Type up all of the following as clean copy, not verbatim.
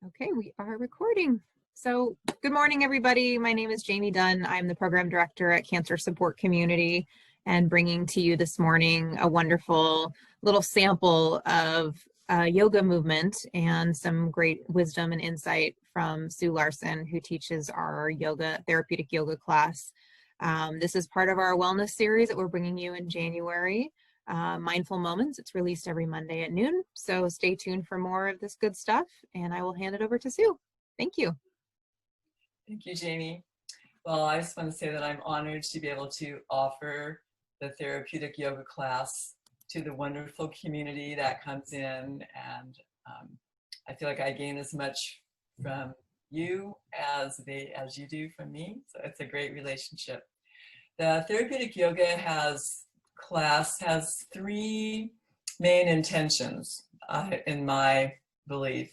Okay, we are recording. So good morning, everybody. My name is Jamie Dunn. I'm the program director at Cancer Support Community and bringing to you this morning a wonderful little sample of yoga movement and some great wisdom and insight from Sue Larson, who teaches our therapeutic yoga class. This is part of our wellness series that we're bringing you in January. Mindful Moments. It's released every Monday at noon. So stay tuned for more of this good stuff, and I will hand it over to Sue. Thank you. Thank you, Jamie. Well, I just want to say that I'm honored to be able to offer the therapeutic yoga class to the wonderful community that comes in, and I feel like I gain as much from you as you do from me. So it's a great relationship. The therapeutic yoga class has three main intentions in my belief.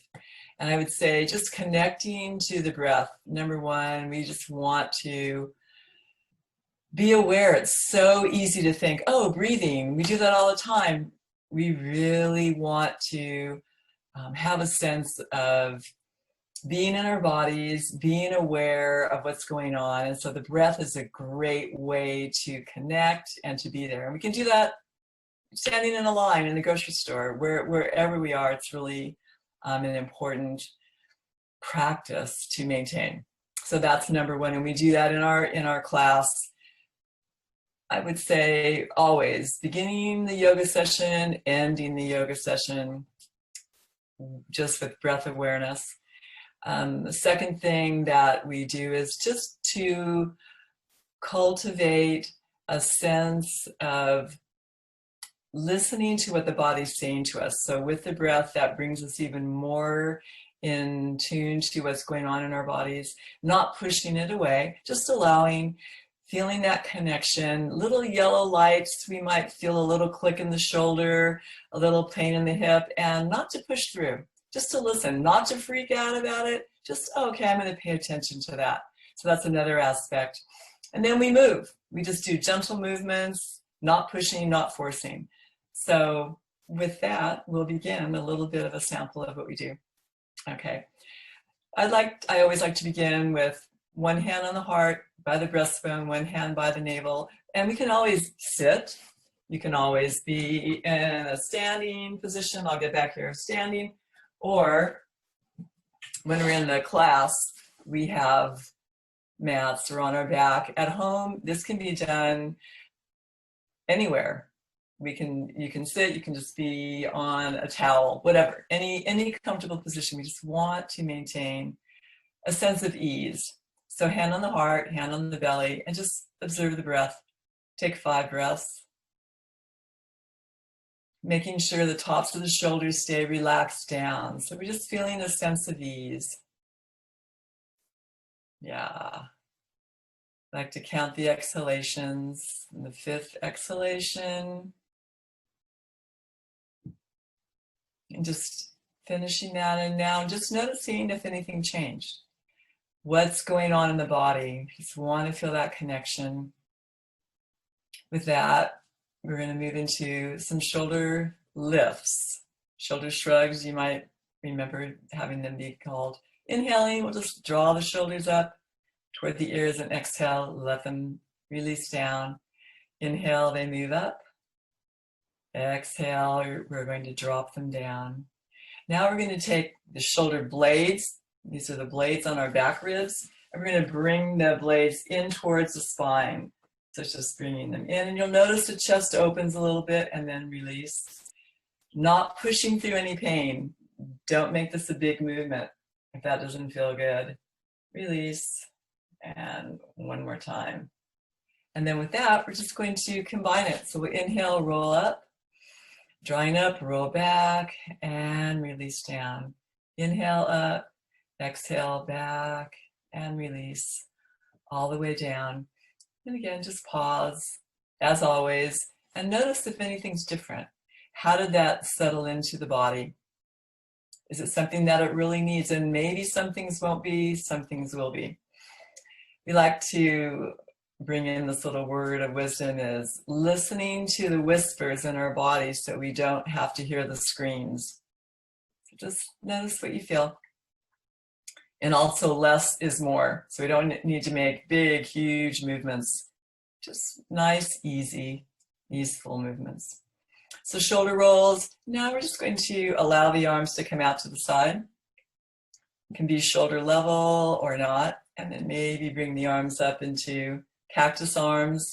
And I would say just connecting to the breath. Number one, we just want to be aware. It's so easy to think, oh, breathing, we do that all the time. We really want to have a sense of being in our bodies, being aware of what's going on. And so the breath is a great way to connect and to be there. And we can do that standing in a line in the grocery store, wherever we are. It's really an important practice to maintain. So that's number one. And we do that in our class. I would say always beginning the yoga session, ending the yoga session, just with breath awareness. The second thing that we do is just to cultivate a sense of listening to what the body's saying to us. So with the breath, that brings us even more in tune to what's going on in our bodies, not pushing it away, just allowing, feeling that connection. Little yellow lights, we might feel a little click in the shoulder, a little pain in the hip, and not to push through. Just to listen, not to freak out about it, just, okay, I'm going to pay attention to that. So that's another aspect. And then we move. We just do gentle movements, not pushing, not forcing. So with that, we'll begin a little bit of a sample of what we do. Okay. I always like to begin with one hand on the heart, by the breastbone, one hand by the navel. And we can always sit. You can always be in a standing position. I'll get back here, standing. Or when we're in the class, we have mats, we're on our back. At home, this can be done anywhere. You can sit, you can just be on a towel, whatever, any comfortable position. We just want to maintain a sense of ease. So hand on the heart, hand on the belly, and just observe the breath. Take 5 breaths. Making sure the tops of the shoulders stay relaxed down. So we're just feeling a sense of ease. Yeah. I like to count the exhalations. And the 5th exhalation. And just finishing that. And now just noticing if anything changed. What's going on in the body? Just want to feel that connection. With that, we're going to move into some shoulder lifts. Shoulder shrugs, you might remember having them be called. Inhaling, we'll just draw the shoulders up toward the ears, and exhale, let them release down. Inhale, they move up. Exhale, we're going to drop them down. Now we're going to take the shoulder blades. These are the blades on our back ribs. And we're going to bring the blades in towards the spine. So it's just bringing them in, and you'll notice the chest opens a little bit and then release. Not pushing through any pain. Don't make this a big movement if that doesn't feel good. Release, and one more time. And then with that, we're just going to combine it. So we inhale, roll up, drawing up, roll back, and release down. Inhale up, exhale back, and release all the way down. And again, just pause, as always, and notice if anything's different. How did that settle into the body? Is it something that it really needs? And maybe some things won't be, some things will be. We like to bring in this little word of wisdom, is listening to the whispers in our bodies so we don't have to hear the screams. So just notice what you feel. And also less is more. So we don't need to make big, huge movements. Just nice, easy, easeful movements. So shoulder rolls. Now we're just going to allow the arms to come out to the side. It can be shoulder level or not. And then maybe bring the arms up into cactus arms,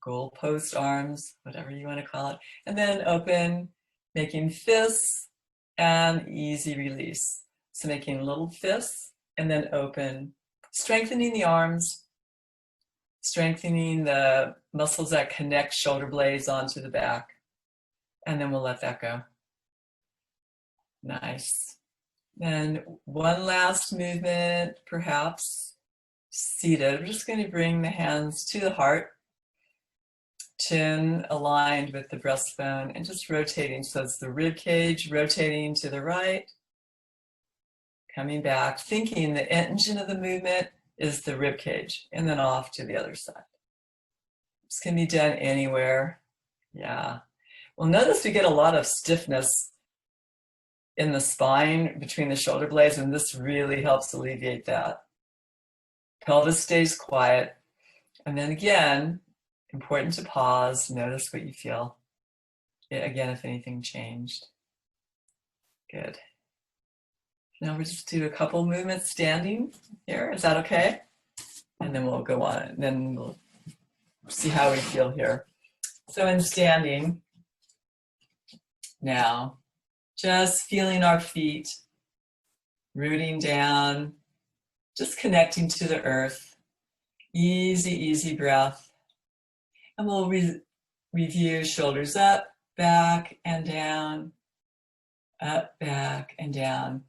goalpost arms, whatever you want to call it. And then open, making fists and easy release. So making little fists and then open, strengthening the arms, strengthening the muscles that connect shoulder blades onto the back. And then we'll let that go. Nice. Then one last movement, perhaps seated. We're just going to bring the hands to the heart, chin aligned with the breastbone, and just rotating. So it's the rib cage rotating to the right, coming back, thinking the engine of the movement is the rib cage, and then off to the other side. This can be done anywhere. Yeah. Well, notice we get a lot of stiffness in the spine between the shoulder blades, and this really helps alleviate that. Pelvis stays quiet. And then again, important to pause, notice what you feel. Again, if anything changed. Good. Now we'll just do a couple movements standing here. Is that okay? And then we'll go on. And then we'll see how we feel here. So in standing, now, just feeling our feet, rooting down, just connecting to the earth. Easy, easy breath. And we'll review shoulders up, back, and down. Up, back, and down.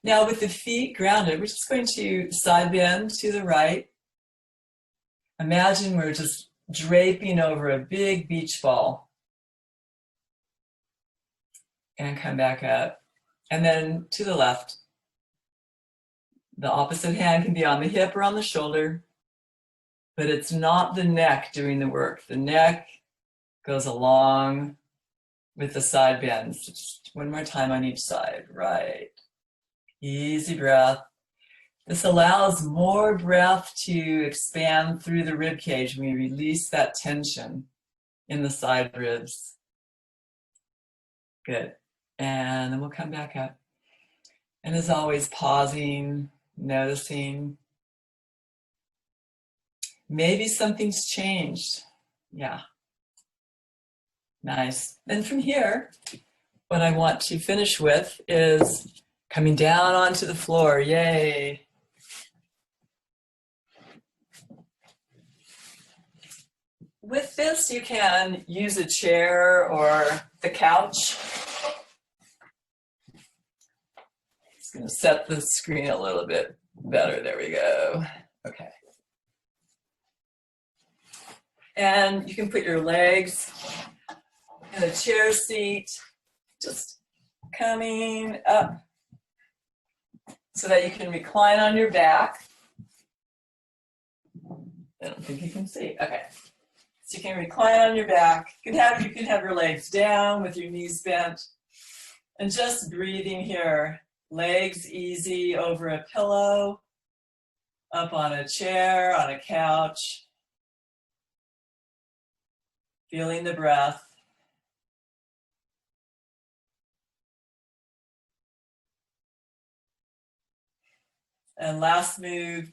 Now with the feet grounded, we're just going to side bend to the right. Imagine we're just draping over a big beach ball. And come back up. And then to the left. The opposite hand can be on the hip or on the shoulder, but it's not the neck doing the work. The neck goes along with the side bends. Just one more time on each side. Right. Easy breath. This allows more breath to expand through the rib cage when we release that tension in the side ribs. Good. And then we'll come back up. And as always, pausing, noticing. Maybe something's changed. Yeah. Nice. And from here, what I want to finish with is coming down onto the floor. Yay. With this, you can use a chair or the couch. Just going to set the screen a little bit better. There we go. Okay. And you can put your legs in a chair seat, just coming up so that you can recline on your back. I don't think you can see. Okay. So you can recline on your back. You can have your legs down with your knees bent. And just breathing here. Legs easy over a pillow, up on a chair, on a couch. Feeling the breath. And last move,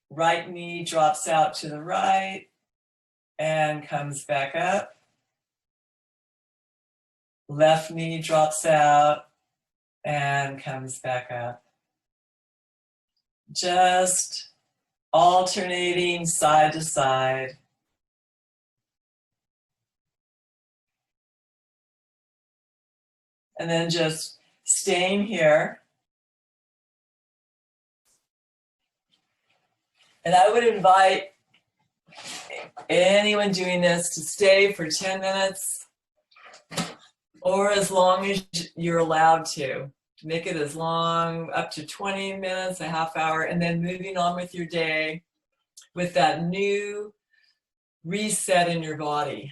right knee drops out to the right and comes back up. Left knee drops out and comes back up. Just alternating side to side. And then just staying here. And I would invite anyone doing this to stay for 10 minutes or as long as you're allowed to. Make it as long, up to 20 minutes, a half hour, and then moving on with your day with that new reset in your body,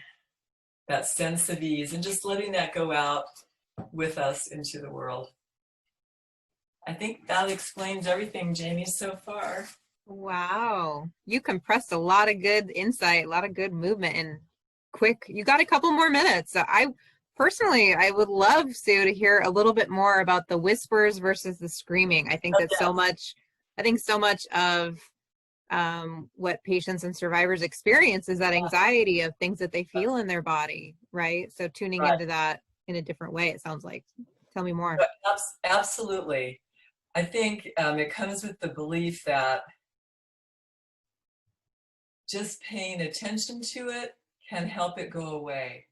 that sense of ease, and just letting that go out with us into the world. I think that explains everything, Jamie, so far. Wow. You compressed a lot of good insight, a lot of good movement and quick. You got a couple more minutes. So I would love, Sue, to hear a little bit more about the whispers versus the screaming. I think Oh, that yes. so much of what patients and survivors experience is that anxiety of things that they feel in their body, right? So tuning Right. into that in a different way, it sounds like. Tell me more. But absolutely. I think it comes with the belief that just paying attention to it can help it go away.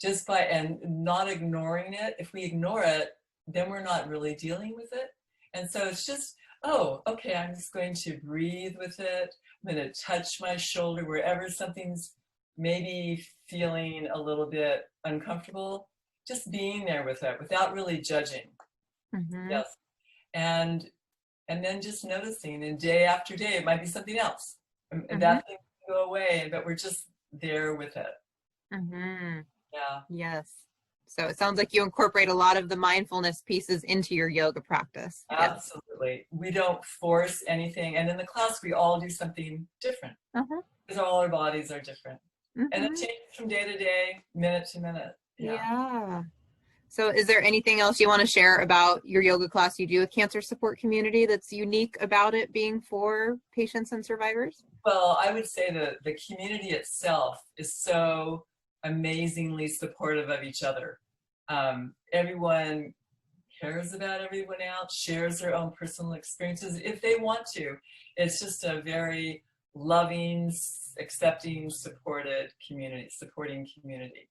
Just by, and not ignoring it. If we ignore it, then we're not really dealing with it. And so it's just, oh, okay, I'm just going to breathe with it. I'm going to touch my shoulder wherever something's maybe feeling a little bit uncomfortable. Just being there with it without really judging. Mm-hmm. Yes. And and then just noticing, and day after day it might be something else. And Mm-hmm. that thing can go away, but we're just there with it. Mm-hmm. Yeah. Yes. So it sounds like you incorporate a lot of the mindfulness pieces into your yoga practice. Yes. Absolutely. We don't force anything. And in the class, we all do something different Uh-huh. because all our bodies are different. And it Mm-hmm. changes from day to day, minute to minute. Yeah. Yeah. So is there anything else you want to share about your yoga class you do with cancer support community that's unique about it being for patients and survivors? Well, I would say that the community itself is so amazingly supportive of each other. Everyone cares about everyone else, shares their own personal experiences if they want to. It's just a very loving, accepting, supporting community.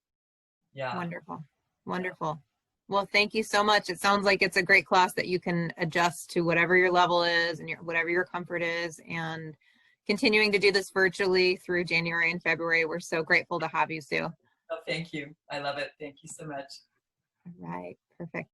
Yeah. Wonderful. Wonderful. Well, thank you so much. It sounds like it's a great class that you can adjust to whatever your level is and whatever your comfort is. And continuing to do this virtually through January and February, we're so grateful to have you, Sue. Oh, thank you. I love it. Thank you so much. All right. Perfect.